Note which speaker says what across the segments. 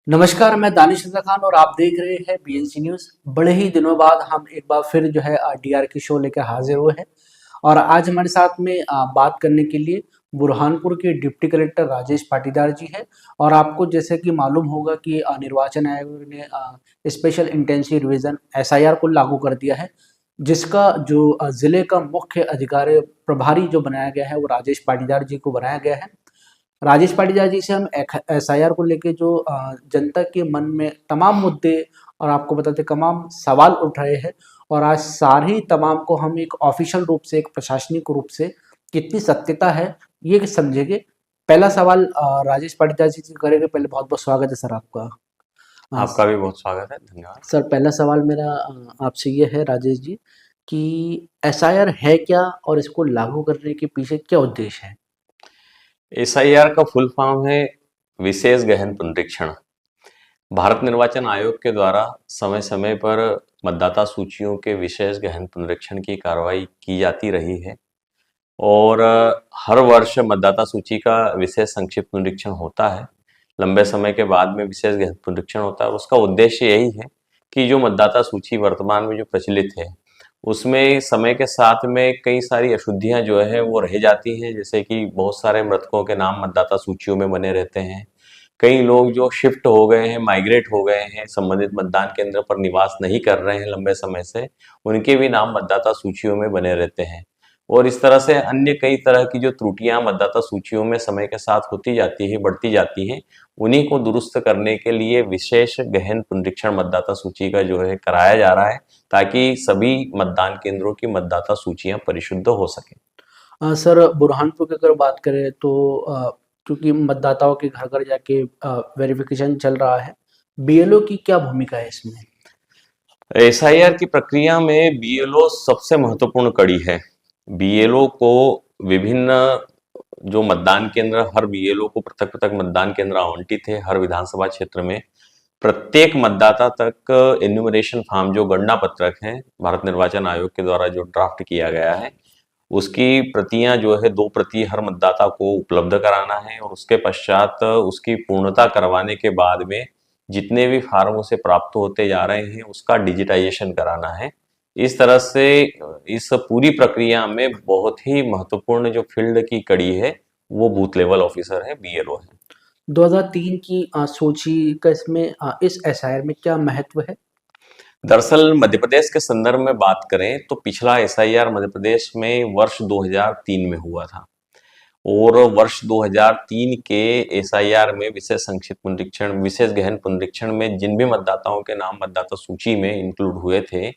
Speaker 1: नमस्कार, मैं दानिश रज़ा खान और आप देख रहे हैं बीएनसी न्यूज़। बड़े ही दिनों बाद हम एक बार फिर जो है डीआर की शो लेकर हाजिर हुए हैं और आज हमारे साथ में बात करने के लिए बुरहानपुर के डिप्टी कलेक्टर राजेश पाटीदार जी हैं। और आपको जैसे कि मालूम होगा कि निर्वाचन आयोग ने स्पेशल इंटेंसिव रिवीजन एसआईआर को लागू कर दिया है, जिसका जो ज़िले का मुख्य अधिकारी प्रभारी जो बनाया गया है वो राजेश पाटीदार जी को बनाया गया है। राजेश पाटीदार जी से हम एसआईआर को लेके जो जनता के मन में तमाम मुद्दे और आपको बताते तमाम सवाल उठ रहे हैं और आज सारी तमाम को हम एक ऑफिशियल रूप से, एक प्रशासनिक रूप से कितनी सत्यता है ये समझेंगे। पहला सवाल राजेश पाटीदार जी से करेंगे। पहले बहुत बहुत स्वागत है सर आपका।
Speaker 2: आपका भी बहुत स्वागत है, धन्यवाद।
Speaker 1: सर, पहला सवाल मेरा आपसे ये है राजेश जी कि एसआईआर है क्या और इसको लागू करने के पीछे क्या उद्देश्य है?
Speaker 2: एसआईआर का फुल फॉर्म है विशेष गहन पुनरीक्षण। भारत निर्वाचन आयोग के द्वारा समय समय पर मतदाता सूचियों के विशेष गहन पुनरीक्षण की कार्रवाई की जाती रही है और हर वर्ष मतदाता सूची का विशेष संक्षिप्त पुनरीक्षण होता है। लंबे समय के बाद में विशेष गहन पुनरीक्षण होता है और उसका उद्देश्य यही है कि जो मतदाता सूची वर्तमान में जो प्रचलित है उसमें समय के साथ में कई सारी अशुद्धियां जो है वो रह जाती हैं। जैसे कि बहुत सारे मृतकों के नाम मतदाता सूचियों में बने रहते हैं। कई लोग जो शिफ्ट हो गए हैं, माइग्रेट हो गए हैं, संबंधित मतदान केंद्र पर निवास नहीं कर रहे हैं लंबे समय से, उनके भी नाम मतदाता सूचियों में बने रहते हैं। और इस तरह से अन्य कई तरह की जो त्रुटियां मतदाता सूचियों में समय के साथ होती जाती है, बढ़ती जाती हैं, उन्हीं को दुरुस्त करने के लिए विशेष गहन पुनरीक्षण मतदाता सूची का जो है कराया जा रहा है, ताकि सभी मतदान केंद्रों की मतदाता सूचियां परिशुद्ध हो सके।
Speaker 1: सर, बुरहानपुर की अगर बात करें तो क्योंकि मतदाताओं के घर घर जाके वेरिफिकेशन चल रहा है, बीएलओ की क्या भूमिका है इसमें?
Speaker 2: एसआईआर की प्रक्रिया में बीएलओ सबसे महत्वपूर्ण कड़ी है। बीएलओ को विभिन्न जो मतदान केंद्र, हर बीएलओ को पृथक पृथक मतदान केंद्र आवंटित है हर विधानसभा क्षेत्र में। प्रत्येक मतदाता तक एन्यूमरेशन फॉर्म जो गणना पत्रक है भारत निर्वाचन आयोग के द्वारा जो ड्राफ्ट किया गया है, उसकी प्रतियां जो है 2 प्रति हर मतदाता को उपलब्ध कराना है और उसके पश्चात उसकी पूर्णता करवाने के बाद में जितने भी फार्म उसे प्राप्त होते जा रहे हैं उसका डिजिटाइजेशन कराना है। इस तरह से इस पूरी प्रक्रिया में बहुत ही महत्वपूर्ण जो फील्ड की कड़ी है वो बूथ लेवल ऑफिसर है, बीएलओ है।
Speaker 1: 2003 की सूची का इसमें इस एसआईआर में क्या महत्व है?
Speaker 2: दरअसल मध्य प्रदेश के संदर्भ में बात करें तो पिछला एसआईआर मध्य प्रदेश में वर्ष 2003 में हुआ था और वर्ष 2003 के एसआईआर में विशेष संक्षिप्त पुनरीक्षण, विशेष गहन पुनरीक्षण में जिन भी मतदाताओं के नाम मतदाता सूची में इंक्लूड हुए थे,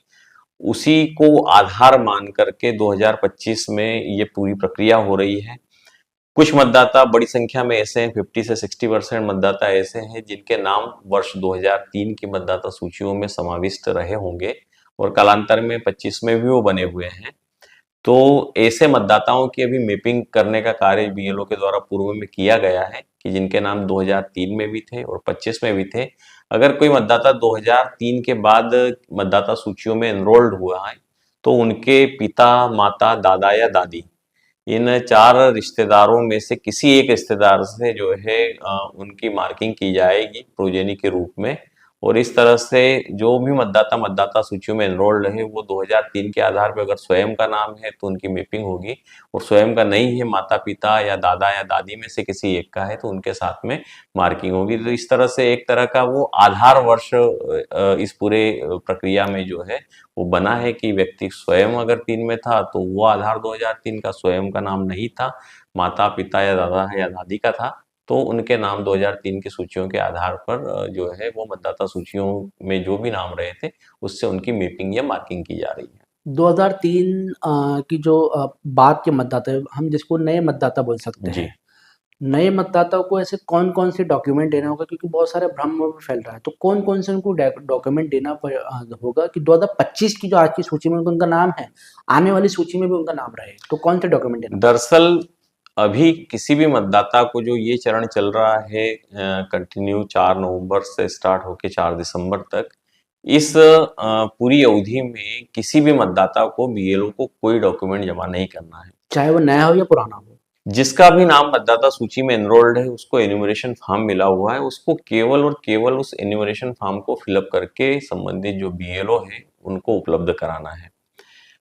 Speaker 2: उसी को आधार मान करके 2025 में ये पूरी प्रक्रिया हो रही है। कुछ मतदाता बड़ी संख्या में ऐसे हैं, 50 से 60% मतदाता ऐसे हैं जिनके नाम वर्ष 2003 की मतदाता सूचियों में समाविष्ट रहे होंगे और कालांतर में 25 में भी वो बने हुए हैं। तो ऐसे मतदाताओं की अभी मैपिंग करने का कार्य बीएलओ के द्वारा पूर्व में किया गया है कि जिनके नाम 2003 में भी थे और 25 में भी थे। अगर कोई मतदाता 2003 के बाद मतदाता सूचियों में एनरोल्ड हुआ है तो उनके पिता, माता, दादा या दादी, इन 4 रिश्तेदारों में से किसी एक रिश्तेदार से जो है उनकी मार्किंग की जाएगी प्रोजेनी के रूप में। और इस तरह से जो भी मतदाता मतदाता सूचियों में एनरोल्ड है वो 2003 के आधार पर अगर स्वयं का नाम है तो उनकी मैपिंग होगी और स्वयं का नहीं है, माता पिता या दादा या दादी में से किसी एक का है तो उनके साथ में मार्किंग होगी। तो इस तरह से एक तरह का वो आधार वर्ष इस पूरे प्रक्रिया में जो है वो बना है कि व्यक्ति स्वयं अगर 3 में था तो वो आधार 2003 का, स्वयं का नाम नहीं था, माता पिता या दादा या दादी का था, तो उनके नाम 2003 की सूचियों के आधार पर जो है वो मतदाता सूचियों में जो भी नाम रहे थे उससे उनकी मैपिंग या मार्किंग की जा रही है।
Speaker 1: 2003 की जो बाद के मतदाता है, हम जिसको नए मतदाता बोल सकते
Speaker 2: जी।
Speaker 1: हैं। नए मतदाताओं को ऐसे कौन-कौन से डॉक्यूमेंट देना होगा? क्योंकि बहुत सारे भ्रम भी फैल रहा है। तो कौन-कौन से उनको डॉक्यूमेंट देना होगा कि 2025 की जो आज की सूची में उनका नाम है, आने वाली सूची में भी उनका नाम रहे? तो कौन से डॉक्यूमेंट देना होगा?
Speaker 2: दरअसल अभी किसी भी मतदाता को जो ये चरण चल रहा है कंटिन्यू 4 नवंबर से स्टार्ट होके 4 दिसंबर तक, इस पूरी अवधि में किसी भी मतदाता को बीएलओ को कोई डॉक्यूमेंट जमा नहीं करना है।
Speaker 1: चाहे वो नया हो या पुराना हो?
Speaker 2: जिसका भी नाम मतदाता सूची में एनरोल्ड है उसको एन्यूमरेशन फॉर्म मिला हुआ है, उसको केवल और केवल उस एन्यूमरेशन फॉर्म को फिलअप करके संबंधित जो बीएलओ है उनको उपलब्ध कराना है।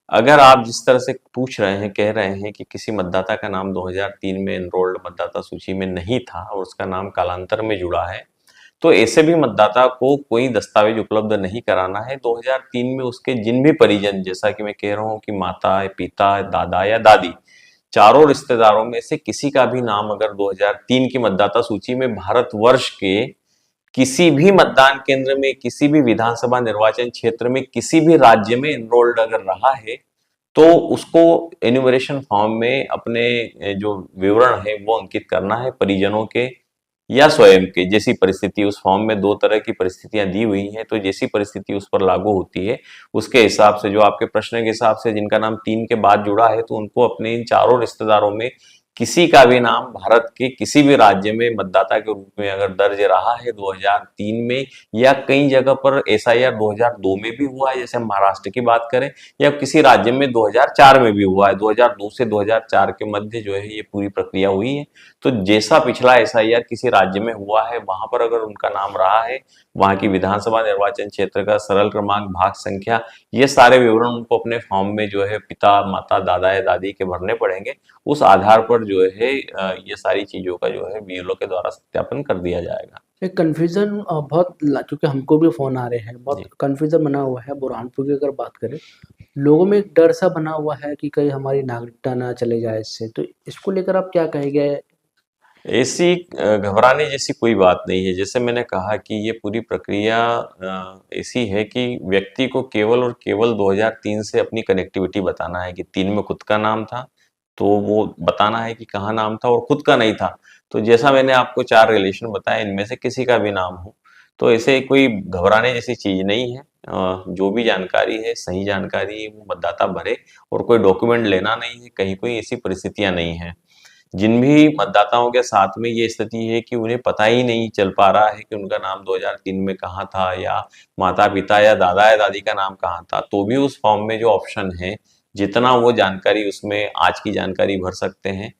Speaker 2: अगर आप जिस तरह से पूछ रहे हैं, कह रहे हैं कि किसी मतदाता का नाम 2003 में एनरोल्ड मतदाता सूची में नहीं था और उसका नाम कालांतर में जुड़ा है, तो ऐसे भी मतदाता को कोई दस्तावेज उपलब्ध नहीं कराना है। 2003 में उसके जिन भी परिजन, जैसा कि मैं कह रहा हूँ कि माता, पिता, दादा या दादी, चारों रिश्तेदारों में से किसी का भी नाम अगर 2003 की मतदाता सूची में भारतवर्ष के किसी भी मतदान केंद्र में, किसी भी विधानसभा निर्वाचन क्षेत्र में, किसी भी राज्य में एनरोल्ड अगर रहा है, तो उसको एन्यूमरेशन फॉर्म में अपने जो विवरण है वो अंकित करना है, परिजनों के या स्वयं के। जैसी परिस्थिति, उस फॉर्म में दो तरह की परिस्थितियां दी हुई हैं, तो जैसी परिस्थिति उस पर लागू होती है उसके हिसाब से, जो आपके प्रश्न के हिसाब से जिनका नाम 3 के बाद जुड़ा है, तो उनको अपने इन चारों रिश्तेदारों में किसी का भी नाम भारत के किसी भी राज्य में मतदाता के रूप में अगर दर्ज रहा है 2003 में, या कई जगह पर एसआईआर 2002 में भी हुआ है, जैसे हम महाराष्ट्र की बात करें, या किसी राज्य में 2004 में भी हुआ है, 2002 से 2004 के मध्य जो है ये पूरी प्रक्रिया हुई है। तो जैसा पिछला एसआईआर किसी राज्य में हुआ है, वहां पर अगर उनका नाम रहा है, वहां की विधानसभा निर्वाचन क्षेत्र का सरल क्रमांक, भाग संख्या, ये सारे विवरण उनको अपने फॉर्म में जो है पिता, माता, दादा या दादी के भरने पड़ेंगे। उस आधार पर जो है ये सारी चीजों का जो है बीएलओ के द्वारा सत्यापन कर दिया जाएगा।
Speaker 1: एक कन्फ्यूजन क्योंकि हमको भी फोन आ रहे हैं, बहुत
Speaker 2: जी।
Speaker 1: कन्फ्यूजन बना हुआ है। बुरहानपुर की अगर बात करें, लोगों में एक डर सा बना हुआ है कि कहीं हमारी नागरिकता ना चले जाए इससे, तो इसको लेकर आप क्या कहेंगे?
Speaker 2: ऐसी घबराने जैसी कोई बात नहीं है। जैसे मैंने कहा कि ये पूरी प्रक्रिया ऐसी है कि व्यक्ति को केवल और केवल 2003 से अपनी कनेक्टिविटी बताना है कि 3 में खुद का नाम था, तो वो बताना है कि कहाँ नाम था, और खुद का नहीं था, तो जैसा मैंने आपको 4 रिलेशन बताए, इनमें से किसी का भी नाम हो, तो ऐसे कोई घबराने जैसी चीज़ नहीं है। जो भी जानकारी है, सही जानकारी है, वो मतदाता भरे, और कोई डॉक्यूमेंट लेना नहीं है, कहीं कोई ऐसी परिस्थितियाँ नहीं हैं। जिन भी मतदाताओं के साथ में ये स्थिति है कि उन्हें पता ही नहीं चल पा रहा है कि उनका नाम 2003 में कहाँ था, या माता-पिता या दादा या दादी का नाम कहाँ था, तो भी उस फॉर्म में जो ऑप्शन है, जितना वो जानकारी उसमें आज की जानकारी भर सकते हैं,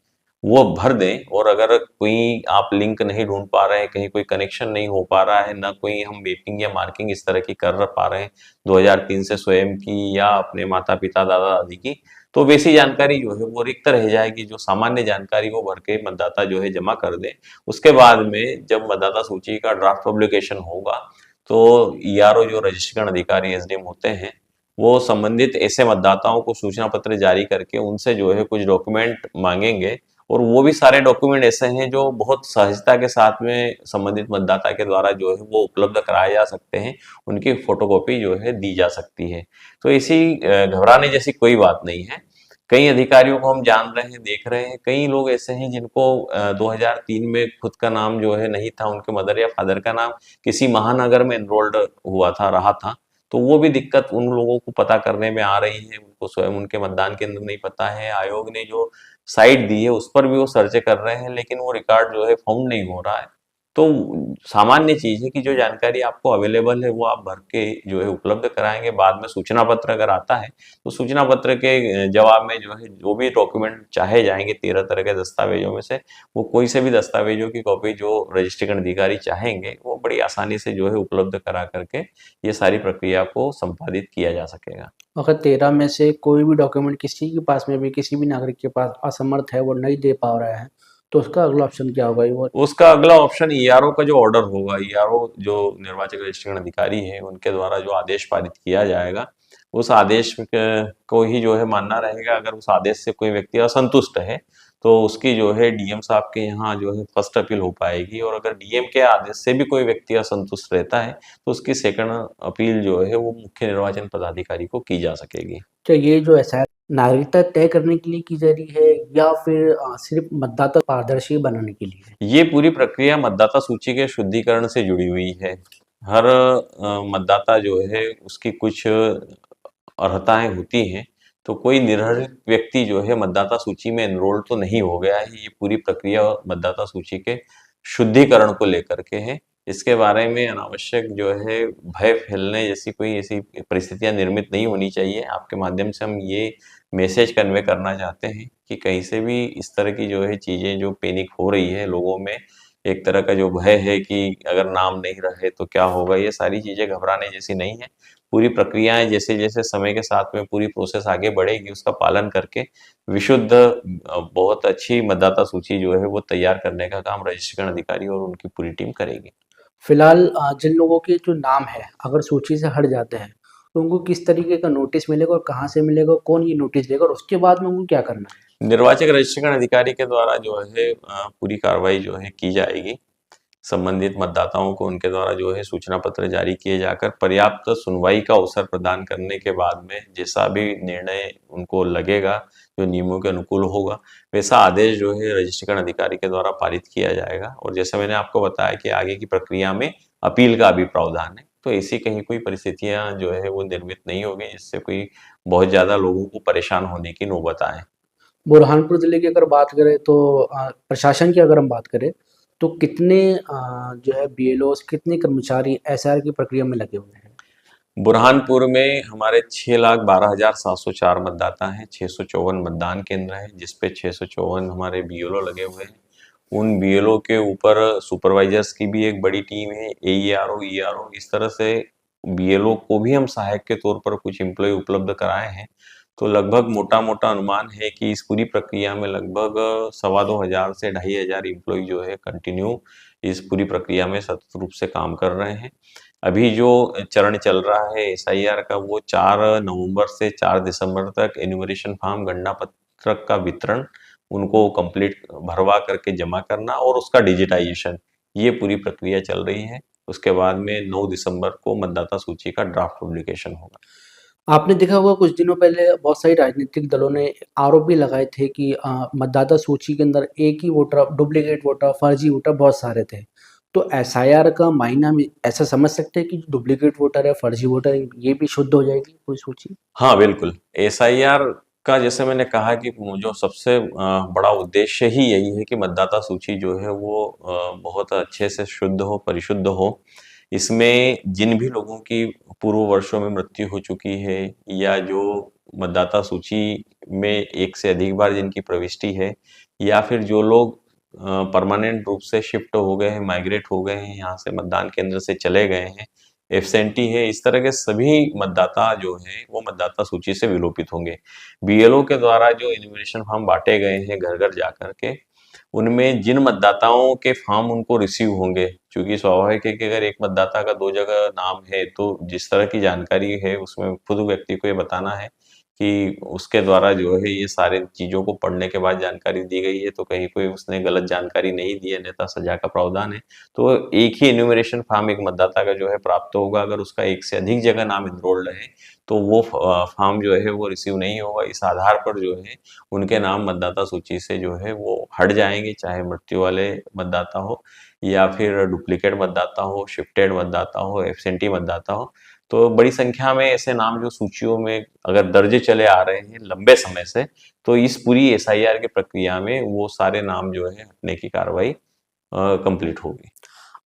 Speaker 2: वो भर दें। और अगर कोई आप लिंक नहीं ढूँढ पा रहे हैं, कहीं कोई कनेक्शन नहीं हो पा रहा है, ना कोई हम मैपिंग या मार्किंग इस तरह की कर पा रहे हैं 2003 से स्वयं की या अपने माता-पिता, दादा-दादी की, तो वैसी जानकारी जो है वो रिक्त रह जाएगी। जो सामान्य जानकारी वो भर के मतदाता जो है जमा कर दे। उसके बाद में जब मतदाता सूची का ड्राफ्ट पब्लिकेशन होगा, तो ईआरओ जो रजिस्ट्रेशन अधिकारी एसडीएम होते हैं, वो संबंधित ऐसे मतदाताओं को सूचना पत्र जारी करके उनसे जो है कुछ डॉक्यूमेंट मांगेंगे, और वो भी सारे डॉक्यूमेंट ऐसे हैं जो बहुत सहजता के साथ में संबंधित मतदाता के द्वारा जो है वो उपलब्ध कराए जा सकते हैं, उनकी फोटोकॉपी जो है दी जा सकती है। तो इसी घबराने जैसी कोई बात नहीं है। कई अधिकारियों को हम जान रहे हैं, देख रहे हैं, कई लोग ऐसे हैं जिनको 2003 में खुद का नाम जो है नहीं था, उनके मदर या फादर का नाम किसी महानगर में एनरोल्ड हुआ था, रहा था, तो वो भी दिक्कत उन लोगों को पता करने में आ रही है। उनको स्वयं उनके मतदान केंद्र नहीं पता है, आयोग ने जो साइट दी है उस पर भी वो सर्च कर रहे हैं, लेकिन वो रिकॉर्ड जो है फाउंड नहीं हो रहा है। तो सामान्य चीज़ है कि जो जानकारी आपको अवेलेबल है वो आप भर के जो है उपलब्ध कराएँगे। बाद में सूचना पत्र अगर आता है, तो सूचना पत्र के जवाब में जो है जो भी डॉक्यूमेंट चाहे जाएँगे 13 तरह के दस्तावेजों में से, वो कोई से भी दस्तावेजों की कॉपी जो रजिस्ट्रेशन अधिकारी चाहेंगे, वो बड़ी आसानी से जो है उपलब्ध करा करके ये सारी प्रक्रिया को संपादित किया जा सकेगा।
Speaker 1: अगर 13 में से कोई भी डॉक्यूमेंट किसी के पास में भी, किसी भी नागरिक के पास असमर्थ है, वो नहीं दे पा रहा है, तो उसका अगला ऑप्शन क्या होगा? वो
Speaker 2: उसका अगला ऑप्शन ईआरओ का जो ऑर्डर होगा, ईआरओ जो निर्वाचक रजिस्ट्रेशन अधिकारी है, उनके द्वारा जो आदेश पारित किया जाएगा, उस आदेश को ही जो है मानना रहेगा। अगर उस आदेश से कोई व्यक्ति असंतुष्ट है, तो उसकी जो है डीएम साहब के यहाँ जो है फर्स्ट अपील हो पाएगी, और अगर डीएम के आदेश से भी कोई व्यक्ति असंतुष्ट रहता है, तो उसकी सेकंड अपील जो है वो मुख्य निर्वाचन पदाधिकारी को की जा सकेगी।
Speaker 1: क्या ये जो एसआईआर नागरिकता तय करने के लिए की जा रही है, या फिर सिर्फ मतदाता पारदर्शी बनाने के लिए है?
Speaker 2: ये पूरी प्रक्रिया मतदाता सूची के शुद्धिकरण से जुड़ी हुई है। हर मतदाता जो है उसकी कुछ अर्हताएं होती हैं, तो कोई निर्हरित व्यक्ति जो है मतदाता सूची में एनरोल तो नहीं हो गया है। ये पूरी प्रक्रिया मतदाता सूची के शुद्धिकरण को लेकर के है। इसके बारे में अनावश्यक जो है भय फैलने जैसी कोई ऐसी परिस्थितियां निर्मित नहीं होनी चाहिए। आपके माध्यम से हम ये मैसेज कन्वे करना चाहते हैं कि कहीं से भी इस तरह की जो है चीज़ें जो पैनिक हो रही है लोगों में, एक तरह का जो भय है कि अगर नाम नहीं रहे तो क्या होगा, ये सारी चीज़ें घबराने जैसी नहीं है। पूरी प्रक्रियाएं जैसे-जैसे समय के साथ में पूरी प्रोसेस आगे बढ़ेगी, उसका पालन करके विशुद्ध बहुत अच्छी मतदाता सूची जो है वो तैयार करने का काम रजिस्ट्रेशन अधिकारी और उनकी पूरी टीम करेगी।
Speaker 1: फिलहाल जिन लोगों के जो नाम है अगर सूची से हट जाते हैं तो उनको किस तरीके का नोटिस मिलेगा और कहाँ से मिलेगा, कौन ये नोटिस देगा और उसके बाद में उनको क्या करना है?
Speaker 2: निर्वाचक रजिस्ट्रेशन अधिकारी के द्वारा जो है पूरी कार्रवाई जो है की जाएगी। संबंधित मतदाताओं को उनके द्वारा जो है सूचना पत्र जारी किए जाकर पर्याप्त सुनवाई का अवसर प्रदान करने के बाद में जैसा भी निर्णय उनको लगेगा, जो नियमों के अनुकूल होगा, वैसा आदेश जो है रजिस्ट्रेशन अधिकारी के द्वारा पारित किया जाएगा। और जैसे मैंने आपको बताया कि आगे की प्रक्रिया में अपील का भी प्रावधान है, तो ऐसी कहीं कोई परिस्थितियां जो है वो निर्मित नहीं होगी जिससे कोई बहुत ज्यादा लोगों को परेशान होने की नौबत आए।
Speaker 1: बुरहानपुर ज़िले की अगर बात करें तो प्रशासन की अगर हम बात करें तो कितने जो है बीएलओज़ कितने कर्मचारी एसआर की प्रक्रिया में लगे हुए हैं?
Speaker 2: बुरहानपुर में हमारे 6,12,704 मतदाता हैं, 654 मतदान केंद्र हैं, जिसपे 654 हमारे बीएलओ लगे हुए हैं। उन बीएलओ के ऊपर सुपरवाइजर्स की भी एक बड़ी टीम है, एईआरओ, ईआरओ, इस तरह से बीएलओ को भी हम सहायक के तौर पर कुछ एम्प्लॉय उपलब्ध कराए हैं। तो लगभग मोटा-मोटा अनुमान है कि इस पूरी प्रक्रिया में लगभग 2,25,000 से 2,500 एम्प्लॉय जो है कंटिन्यू इस पूरी प्रक्रिया में सतत रूप से काम कर रहे हैं। अभी जो चरण चल रहा है एसआईआर का, वो 4 नवंबर से 4 दिसंबर तक एन्यूमरेशन फॉर्म, गणना पत्रक का वितरण, उनको कंप्लीट भरवा करके जमा करना और उसका डिजिटाइजेशन, ये पूरी प्रक्रिया चल रही है। उसके बाद में 9 दिसंबर को मतदाता सूची का ड्राफ्ट पब्लिकेशन होगा।
Speaker 1: आपने देखा होगा कुछ दिनों पहले बहुत सारी राजनीतिक दलों ने आरोप भी लगाए थे कि मतदाता सूची के अंदर एक ही वोटर, डुप्लीकेट वोटर, फर्जी वोटर बहुत सारे थे। तो एसआईआर का मायना में ऐसा समझ सकते हैं कि डुप्लीकेट वोटर है, फर्जी वोटर है, ये भी शुद्ध हो जाएगी पूरी सूची?
Speaker 2: हाँ, बिल्कुल। एसआईआर का जैसे मैंने कहा कि जो सबसे बड़ा उद्देश्य ही यही है कि मतदाता सूची जो है वो बहुत अच्छे से शुद्ध हो, परिशुद्ध हो। इसमें जिन भी लोगों की पूर्व वर्षों में मृत्यु हो चुकी है या जो मतदाता सूची में एक से अधिक बार जिनकी प्रविष्टि है या फिर जो लोग परमानेंट रूप से शिफ्ट हो गए हैं, माइग्रेट हो गए हैं, यहाँ से मतदान केंद्र से चले गए हैं, एब्सेंटी है, इस तरह के सभी मतदाता जो हैं वो मतदाता सूची से विलोपित होंगे। बीएलओ के द्वारा जो एन्यूमरेशन फॉर्म बांटे गए हैं घर-घर जाकर के, उनमें जिन मतदाताओं के फॉर्म उनको रिसीव होंगे, चूँकि स्वाभाविक है कि अगर एक मतदाता का 2 जगह नाम है, तो जिस तरह की जानकारी है उसमें खुद व्यक्ति को ये बताना है कि उसके द्वारा जो है ये सारी चीज़ों को पढ़ने के बाद जानकारी दी गई है, तो कहीं कोई उसने गलत जानकारी नहीं दी है, अन्यथा सज़ा का प्रावधान है। तो एक ही एन्यूमरेशन फॉर्म एक मतदाता का जो है प्राप्त होगा, अगर उसका एक से अधिक जगह नाम एनरोल्ड है, तो वो फॉर्म जो है वो रिसीव नहीं होगा। इस आधार पर जो है उनके नाम मतदाता सूची से जो है वो हट जाएँगे, चाहे मृत्यु वाले मतदाता हो या फिर डुप्लीकेट मतदाता हो, शिफ्टेड मतदाता हो, एब्सेंटी मतदाता हो। तो बड़ी संख्या में ऐसे नाम जो सूचियों में अगर दर्ज चले आ रहे हैं लंबे समय से, तो इस पूरी एसआईआर की प्रक्रिया में वो सारे नाम जो है हटने की कार्रवाई कंप्लीट होगी।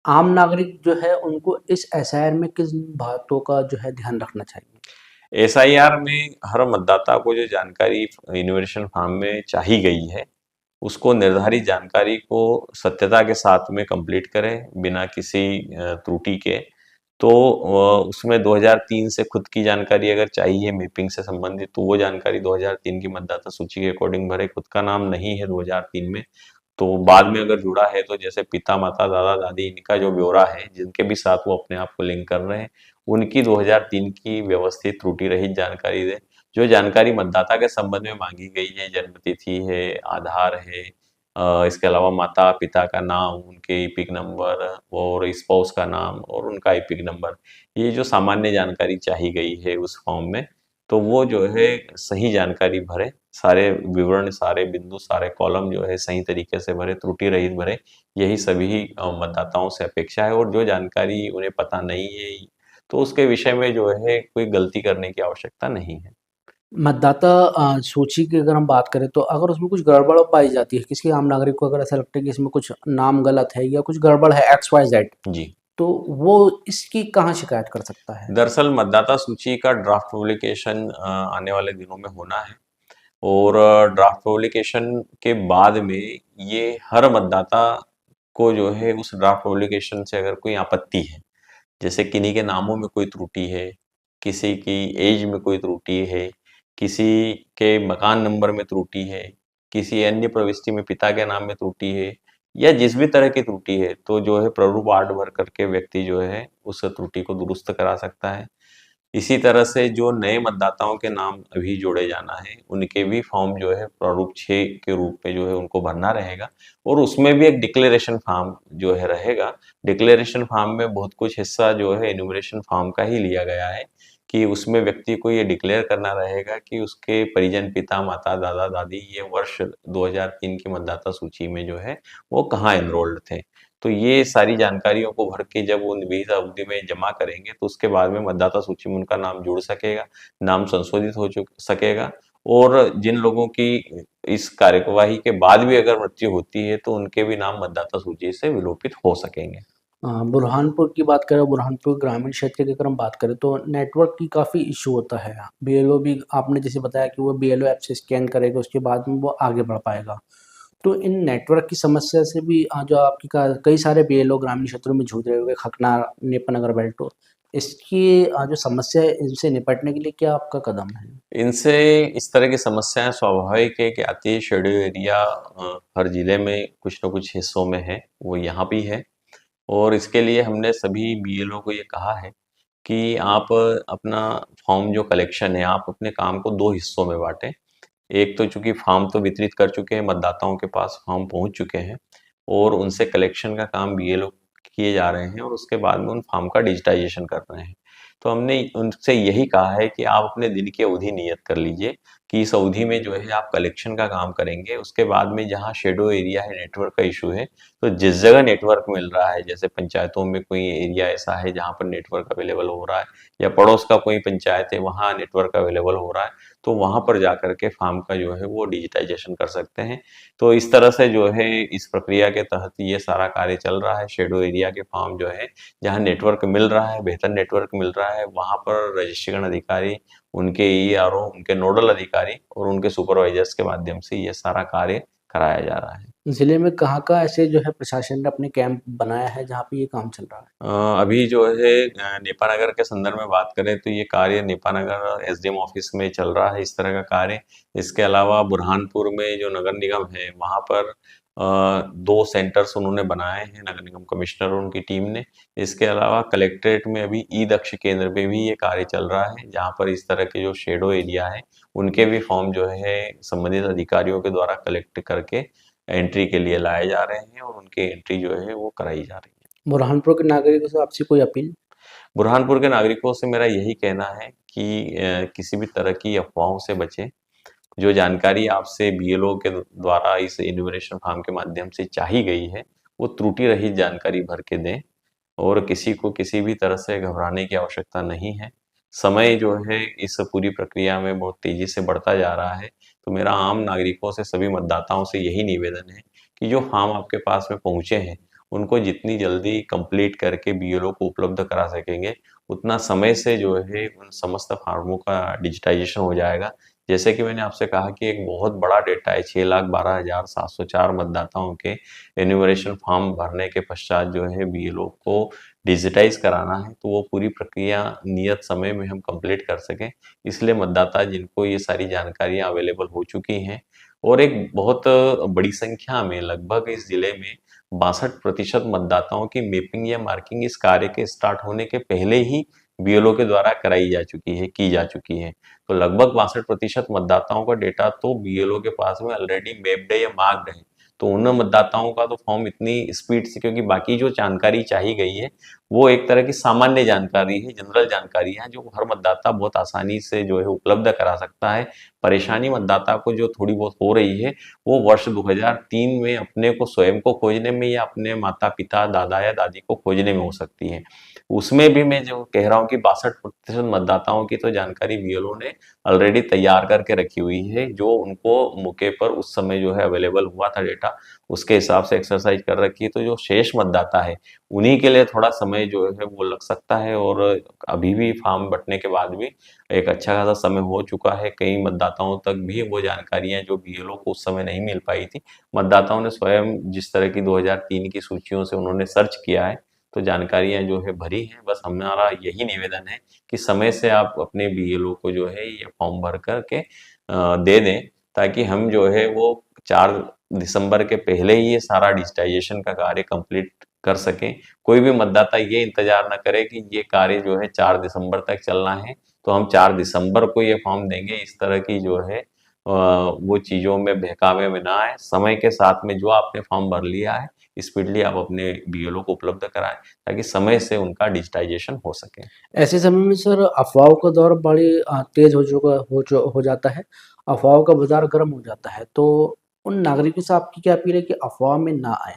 Speaker 1: आम नागरिक जो है उनको इस एसआईआर में किस बातों का जो है ध्यान रखना चाहिए?
Speaker 2: एसआईआर में हर मतदाता को जो जानकारी एन्यूमरेशन फॉर्म में चाही गई है, उसको निर्धारित जानकारी को सत्यता के साथ में कंप्लीट करें, बिना किसी त्रुटि के। तो उसमें 2003 से खुद की जानकारी अगर चाहिए मैपिंग से संबंधित, तो वो जानकारी 2003 की मतदाता सूची के अकॉर्डिंग भरे। खुद का नाम नहीं है 2003 में, तो बाद में अगर जुड़ा है तो जैसे पिता-माता, दादा-दादी, इनका जो ब्यौरा है, जिनके भी साथ वो अपने आप को लिंक कर रहे हैं, उनकी 2003 की व्यवस्थित त्रुटि रहित जानकारी दें। जो जानकारी मतदाता के संबंध में माँगी गई है, जन्म तिथि है, आधार है, इसके अलावा माता-पिता का नाम, उनके एपिक नंबर और स्पाउस का नाम और उनका एपिक नंबर, ये जो सामान्य जानकारी चाही गई है उस फॉर्म में, तो वो जो है सही जानकारी भरें, सारे विवरण, सारे बिंदु, सारे कॉलम जो है सही तरीके से भरें, त्रुटि रहित भरें। यही सभी मतदाताओं से अपेक्षा है और जो जानकारी उन्हें पता नहीं है, तो उसके विषय में जो है कोई गलती करने की आवश्यकता नहीं है।
Speaker 1: मतदाता सूची की अगर हम बात करें तो अगर उसमें कुछ गड़बड़ पाई जाती है, किसी आम नागरिक को अगर ऐसा लगता है कि इसमें कुछ नाम गलत है या कुछ गड़बड़ है एक्स वाई जेड,
Speaker 2: जी।
Speaker 1: तो वो इसकी कहाँ शिकायत कर सकता है?
Speaker 2: दरअसल मतदाता सूची का ड्राफ्ट पब्लिकेशन आने वाले दिनों में होना है और ड्राफ्ट पब्लिकेशन के बाद में ये हर मतदाता को जो है उस ड्राफ्ट पब्लिकेशन से अगर कोई आपत्ति है, जैसे किन्हीं के नामों में कोई त्रुटि है, किसी की एज में कोई त्रुटि है, किसी के मकान नंबर में त्रुटि है, किसी अन्य प्रविष्टि में पिता के नाम में त्रुटि है या जिस भी तरह की त्रुटि है, तो जो है प्रारूप आर्ट भर करके व्यक्ति जो है उस त्रुटि को दुरुस्त करा सकता है। इसी तरह से जो नए मतदाताओं के नाम अभी जोड़े जाना है, उनके भी फॉर्म जो है प्रारूप 6 के रूप में जो है उनको भरना रहेगा और उसमें भी एक डिक्लेरेशन फॉर्म जो है रहेगा। डिक्लेरेशन फॉर्म में बहुत कुछ हिस्सा जो है एन्यूमरेशन फॉर्म का ही लिया गया है कि उसमें व्यक्ति को ये डिक्लेयर करना रहेगा कि उसके परिजन पिता, माता, दादा-दादी ये वर्ष 2003 की मतदाता सूची में जो है वो कहाँ एनरोल्ड थे। तो ये सारी जानकारियों को भर के जब वो निविदा अवधि में जमा करेंगे तो उसके बाद में मतदाता सूची में उनका नाम जुड़ सकेगा, नाम संशोधित हो सकेगा और जिन लोगों की इस कार्यवाही के बाद भी अगर मृत्यु होती है तो उनके भी नाम मतदाता सूची से विलोपित हो सकेंगे।
Speaker 1: बुरहानपुर की बात करें, बुरहानपुर ग्रामीण क्षेत्र की अगर हम बात करें तो नेटवर्क की काफ़ी इशू होता है। बीएलओ भी आपने जैसे बताया कि वो बीएलओ ऐप से स्कैन करेगा, उसके बाद में वो आगे बढ़ पाएगा। तो इन नेटवर्क की समस्या से भी जो आपकी कई सारे बीएलओ ग्रामीण क्षेत्रों में जूझ रहे हुए खकना, नेपानगर बेल्टो, इसकी जो समस्या है इनसे निपटने के लिए क्या आपका कदम है?
Speaker 2: इनसे इस तरह की समस्याएं स्वाभाविक है कि आती है। शेड्यूल एरिया हर जिले में कुछ न कुछ हिस्सों में है, वो यहाँ भी है और इसके लिए हमने सभी बीएलओ को ये कहा है कि आप अपना फॉर्म जो कलेक्शन है, आप अपने काम को 2 हिस्सों में बाँटें। एक तो चूँकि फॉर्म तो वितरित कर चुके हैं, मतदाताओं के पास फॉर्म पहुँच चुके हैं और उनसे कलेक्शन का काम बीएलओ किए जा रहे हैं और उसके बाद में उन फॉर्म का डिजिटाइज़ेशन कर रहे हैं। तो हमने उनसे यही कहा है कि आप अपने दिन की अवधि नियत कर लीजिए कि इस अवधि में जो है आप कलेक्शन का काम करेंगे। उसके बाद में जहाँ शैडो एरिया है, नेटवर्क का इश्यू है, तो जिस जगह नेटवर्क मिल रहा है, जैसे पंचायतों में कोई एरिया ऐसा है जहाँ पर नेटवर्क अवेलेबल हो रहा है या पड़ोस का कोई पंचायत है, वहाँ नेटवर्क अवेलेबल हो रहा है, तो वहाँ पर जाकर के फॉर्म का जो है वो डिजिटाइज़ेशन कर सकते हैं। तो इस तरह से जो है इस प्रक्रिया के तहत ये सारा कार्य चल रहा है। शैडो एरिया के फॉर्म जो है जहाँ नेटवर्क मिल रहा है, बेहतर नेटवर्क मिल रहा है, वहाँ पर रजिस्ट्रेशन अधिकारी, उनके ईआरओ, उनके नोडल अधिकारी और उनके सुपरवाइजर्स के माध्यम से ये सारा कार्य कराया जा रहा है।
Speaker 1: ज़िले में कहाँ-कहाँ ऐसे जो है प्रशासन ने अपने कैंप बनाया है जहाँ पे ये काम चल रहा है?
Speaker 2: अभी जो है नेपानगर के संदर्भ में बात करें तो ये कार्य नेपानगर एसडीएम ऑफिस में चल रहा है इस तरह का कार्य। इसके अलावा बुरहानपुर में जो नगर निगम है वहाँ पर 2 सेंटर्स उन्होंने बनाए हैं, नगर निगम कमिश्नर और उनकी टीम ने। इसके अलावा कलेक्ट्रेट में अभी ई-दक्ष केंद्र पे भी ये कार्य चल रहा है, जहाँ पर इस तरह के जो शैडो एरिया है, उनके भी फॉर्म जो है संबंधित अधिकारियों के द्वारा कलेक्ट करके एंट्री के लिए लाए जा रहे हैं और उनकी एंट्री जो है वो कराई जा रही है।
Speaker 1: बुरहानपुर के नागरिकों से आपसे कोई अपील?
Speaker 2: बुरहानपुर के नागरिकों से मेरा यही कहना है कि किसी भी तरह की अफवाहों से बचें। जो जानकारी आपसे बीएलओ के द्वारा इस इन्यूमरेशन फॉर्म के माध्यम से चाही गई है, वो त्रुटि रहित जानकारी भर के दें और किसी को किसी भी तरह से घबराने की आवश्यकता नहीं है। समय जो है इस पूरी प्रक्रिया में बहुत तेज़ी से बढ़ता जा रहा है, तो मेरा आम नागरिकों से, सभी मतदाताओं से यही निवेदन है कि जो फॉर्म आपके पास में पहुँचे हैं, उनको जितनी जल्दी कंप्लीट करके बीएलओ को उपलब्ध करा सकेंगे, उतना समय से जो है उन समस्त फॉर्मों का डिजिटाइज़ेशन हो जाएगा। जैसे कि मैंने आपसे कहा कि एक बहुत बड़ा डेटा है, 6,12,704 मतदाताओं के एन्यूमरेशन फॉर्म भरने के पश्चात जो है बीएलओ को डिजिटाइज़ कराना है, तो वो पूरी प्रक्रिया नियत समय में हम कंप्लीट कर सकें। इसलिए मतदाता जिनको ये सारी जानकारियाँ अवेलेबल हो चुकी हैं और एक बहुत बड़ी संख्या में लगभग इस ज़िले में 62% मतदाताओं की मैपिंग या मार्किंग इस कार्य के स्टार्ट होने के पहले ही बीएलओ के द्वारा कराई जा चुकी है, की जा चुकी है। तो लगभग 62% मतदाताओं का डेटा तो बीएलओ के पास में ऑलरेडी मैप्ड है या मार्क्ड है। तो उन मतदाताओं का तो फॉर्म इतनी स्पीड से, क्योंकि बाकी जो जानकारी चाही गई है, वो एक तरह की सामान्य जानकारी है, जनरल जानकारी है, जो हर मतदाता बहुत आसानी से जो है उपलब्ध करा सकता है। परेशानी मतदाता को जो थोड़ी बहुत हो रही है, वो वर्ष 2003 में अपने को स्वयं को खोजने में या अपने माता-पिता, दादा या दादी को खोजने में हो सकती है। उसमें भी मैं जो कह रहा हूँ कि 62% मतदाताओं की तो जानकारी बीएलओ ने ऑलरेडी तैयार करके रखी हुई है, जो उनको मौके पर उस समय जो है अवेलेबल हुआ था डेटा, उसके हिसाब से एक्सरसाइज कर रखी है। तो जो शेष मतदाता है, उन्हीं के लिए थोड़ा समय जो है वो लग सकता है। और अभी भी फॉर्म बँटने के बाद भी एक अच्छा खासा समय हो चुका है। कई मतदाताओं तक भी वो जानकारियाँ जो बीएलओ को उस समय नहीं मिल पाई थी, मतदाताओं ने स्वयं जिस तरह की 2003 की सूचियों से उन्होंने सर्च किया है, तो जानकारियाँ जो है भरी हैं। बस हमारा यही निवेदन है कि समय से आप अपने बीएलओ को जो है ये फॉर्म भर कर के दे दें, ताकि हम जो है वो 4 दिसंबर के पहले ही ये सारा डिजिटाइज़ेशन का कार्य कंप्लीट कर सकें। कोई भी मतदाता ये इंतज़ार ना करे कि ये कार्य जो है 4 दिसंबर तक चलना है, तो हम 4 दिसंबर को ये फॉर्म देंगे। इस तरह की जो है वो चीज़ों में बहकावे में ना आए। समय के साथ में जो आपने फॉर्म भर लिया है, स्पीडली आप अपने बीएलओ को उपलब्ध कराएँ, ताकि समय से उनका डिजिटाइज़ेशन हो सके।
Speaker 1: ऐसे समय में सर अफ़वाहों का दौर बड़ी तेज़ हो जाता है, अफ़वाहों का बाज़ार गर्म हो जाता है, तो उन नागरिकों से आपकी क्या अपील है कि अफ़वाह में ना आएँ?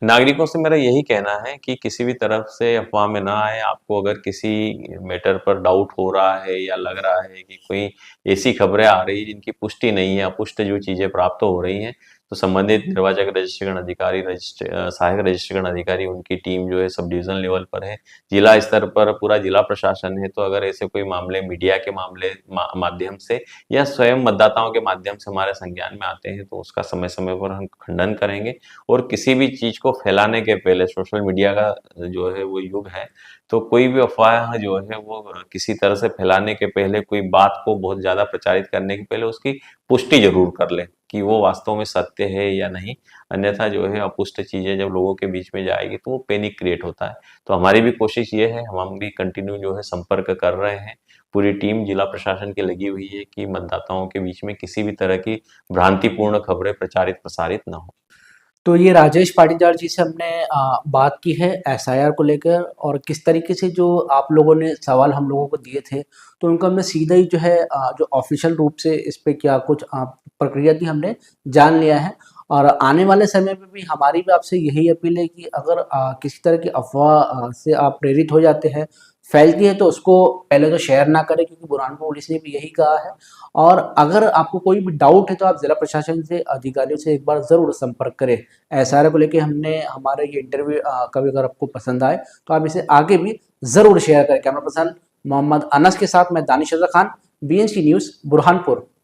Speaker 2: नागरिकों से मेरा यही कहना है कि किसी भी तरफ से अफ़वाह में ना आएँ। आपको अगर किसी मैटर पर डाउट हो रहा है या लग रहा है कि कोई ऐसी खबरें आ रही हैं जिनकी पुष्टि नहीं है, अपुष्ट जो चीज़ें प्राप्त हो रही हैं, तो संबंधित निर्वाचक रजिस्ट्रेशन अधिकारी, सहायक रजिस्ट्रेशन अधिकारी, उनकी टीम जो है सब डिवीज़न लेवल पर है। जिला स्तर पर पूरा जिला प्रशासन है, तो अगर ऐसे कोई मामले मीडिया के माध्यम से या स्वयं मतदाताओं के माध्यम से हमारे संज्ञान में आते हैं, तो उसका समय-समय पर हम खंडन करेंगे। और किसी भी चीज़ को फैलाने के पहले, सोशल मीडिया का जो है वो युग है, तो कोई भी अफ़वाह जो है वो किसी तरह से फैलाने के पहले, कोई बात को बहुत ज़्यादा प्रचारित करने के पहले उसकी पुष्टि ज़रूर कर लें कि वो वास्तव में सत्य है या नहीं। अन्यथा जो है अपुष्ट चीज़ें जब लोगों के बीच में जाएगी तो वो पैनिक क्रिएट होता है। तो हमारी भी कोशिश ये है, हम भी कंटिन्यू जो है संपर्क कर रहे हैं। पूरी टीम जिला प्रशासन की लगी हुई है कि मतदाताओं के बीच में किसी भी तरह की भ्रांतिपूर्ण खबरें प्रचारित-प्रसारित ना हो।
Speaker 1: तो ये राजेश पाटीदार जी से हमने बात की है एसआईआर को लेकर और किस तरीके से जो आप लोगों ने सवाल हम लोगों को दिए थे, तो उनका हमने सीधा ही जो है जो ऑफ़िशियल रूप से इस पे क्या कुछ प्रक्रिया थी हमने जान लिया है। और आने वाले समय में भी हमारी भी आपसे यही अपील है कि अगर किसी तरह की अफ़वाह से आप प्रेरित हो जाते हैं, फैलती है तो उसको पहले तो शेयर ना करें क्योंकि बुरहानपुर पुलिस ने भी यही कहा है। और अगर आपको कोई भी डाउट है तो आप ज़िला प्रशासन से अधिकारियों से एक बार ज़रूर संपर्क करें। एसआरए को लेके हमने हमारा ये इंटरव्यू कभी अगर आपको पसंद आए तो आप इसे आगे भी ज़रूर शेयर करें। कैमरा पर्सन मोहम्मद अनस के साथ मैं दानिश रज़ा खान, बीएनसी न्यूज़ बुरहानपुर।